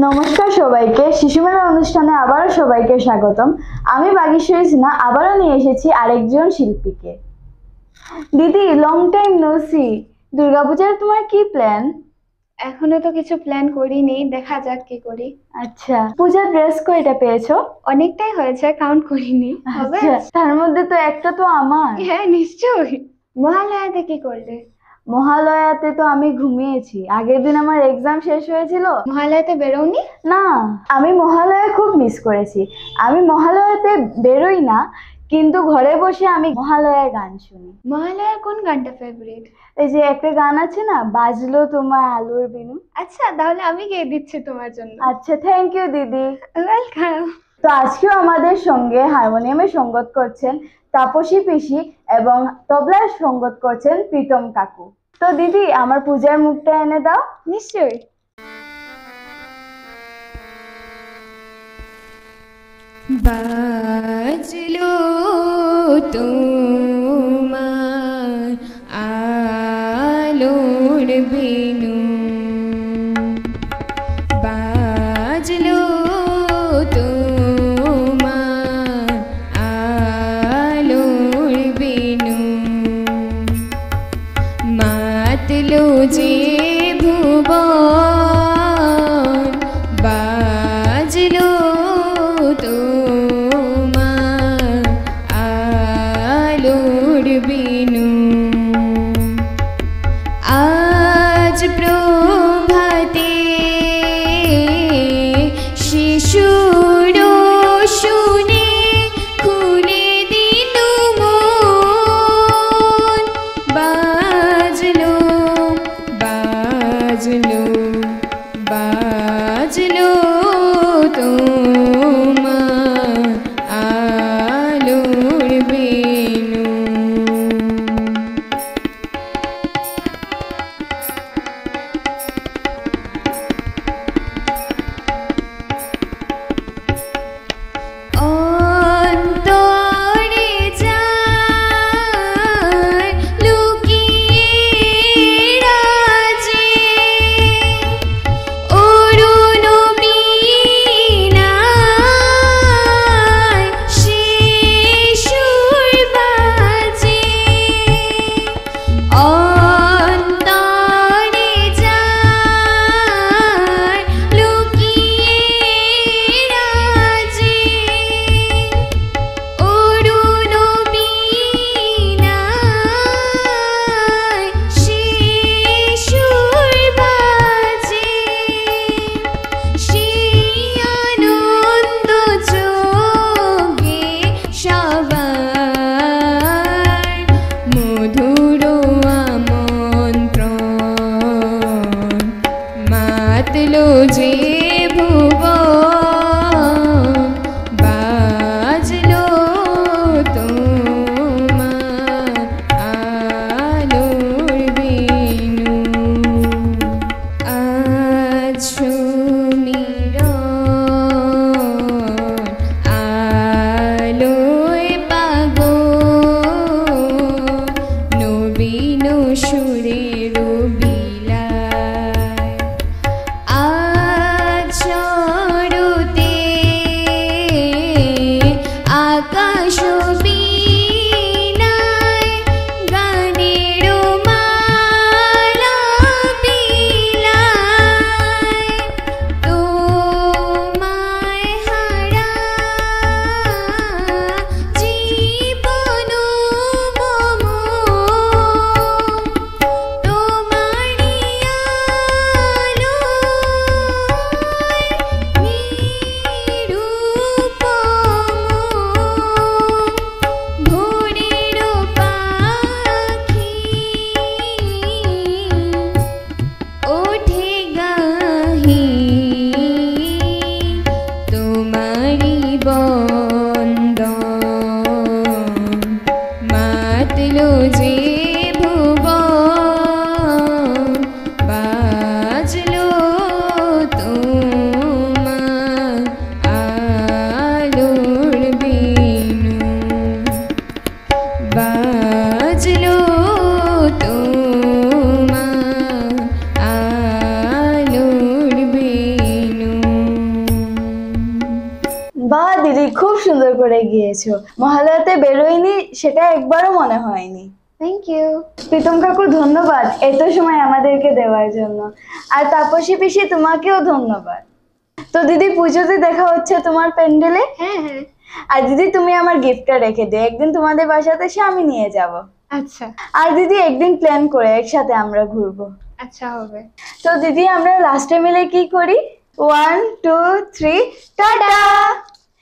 নমস্কার সবাইকে, শিশুমেলা অনুষ্ঠানে আবারও সবাইকে স্বাগতম। আমি বাগেশ্বরী সিনহা আবারও নিয়ে এসেছি আরেকজন শিল্পীকে। দিদি, লং টাইম নো সি, দুর্গাপূজার তোমার কি প্ল্যান? এখনো তো কিছু প্ল্যান করিনি, দেখা যাক কি করি। আচ্ছা, পূজার ড্রেস কয়টা পেয়েছো? অনেকটাই হয়েছে, কাউন্ট করিনি। হবে? আচ্ছা, তার মধ্যে তো একটা তো আমার। হ্যাঁ নিশ্চয়ই। মহালয়াতে কি করলে? মহালয়াতে তো আমি ঘুমিয়েছি, আগের দিন আমার এক্সাম শেষ হয়েছিল। মহালয়াতে বেরোনি? না, আমি মহালয়া খুব মিস করেছি। আমি মহালয়াতে বেরোই না, কিন্তু ঘরে বসে আমি মহালয়ার গান শুনি। মহালয়ার কোন গানটা ফেভারিট? এই যে একটা গান আছে না, বাজলো তোমার আলোর বিনু। আচ্ছা, তাহলে আমি গেয়ে দিচ্ছি তোমার জন্য। আচ্ছা, থ্যাংক ইউ দিদি। ওয়েলকাম। তো আজকেও আমাদের সঙ্গে হারমোনিয়ামে সঙ্গত করছেন তাপসী পিসি এবং তবলার সঙ্গত করছেন প্রীতম কাকু। তো দিদি, আমার পূজার মুখটা এনে দাও। নিশ্চয়ই। বাজলো তোমার আলোর বিনু, বাজলো তোমার আলোর বিনু, মাতলো যে ভুবন, বাজলো তোমার আলোর বিনু। আজ প্রভাতে শিশুর শুনে খুলে দিল মন, বাজলো বাজলো বাজলো তোমার আলোর বিনু। অন্তরে যায় লুকিয়ে রাজে, অরুণ বীণায় শিশুর বাজে। অন্তরে যায় লুকিয়ে রাজে, অরুণ বীণায় শিশুর বাজে। সেই আনন্দ যোগে সবার মধুর আমন্ত্রণ, মাতলো যে ভুবন, বাজলো তোমার আলোর বিনু। আজ সুমিরন আলোয় পাগল, নবীন সুরের বিলায়। আজ শরতে আকাশ বীণায় গানের মালা বিলায়, দিদি, খুব সুন্দর করে গিয়েছো। মহালয়াতে বেরোয়নি সেটা একবারও মনে হয়নি। Thank you. প্রীতম কাকু ধন্যবাদ এত সময় আমাদেরকে দেওয়ার জন্য। আর তাপসী পিসি, তোমাকেও ধন্যবাদ। তো দিদি, পুজোতে দেখা হচ্ছে তোমার প্যান্ডেলে। হ্যাঁ হ্যাঁ। আর দিদি, তুমি আমার গিফটটা রেখে দিও, একদিন তোমাদের বাসাতে এসে আমি নিয়ে যাব। আচ্ছা আর দিদি, একদিন প্ল্যান করে একসাথে আমরা ঘুরবো। আচ্ছা হবে। তো দিদি, আমরা লাস্টে মিলে কি করি? 1 2 3 টাটা।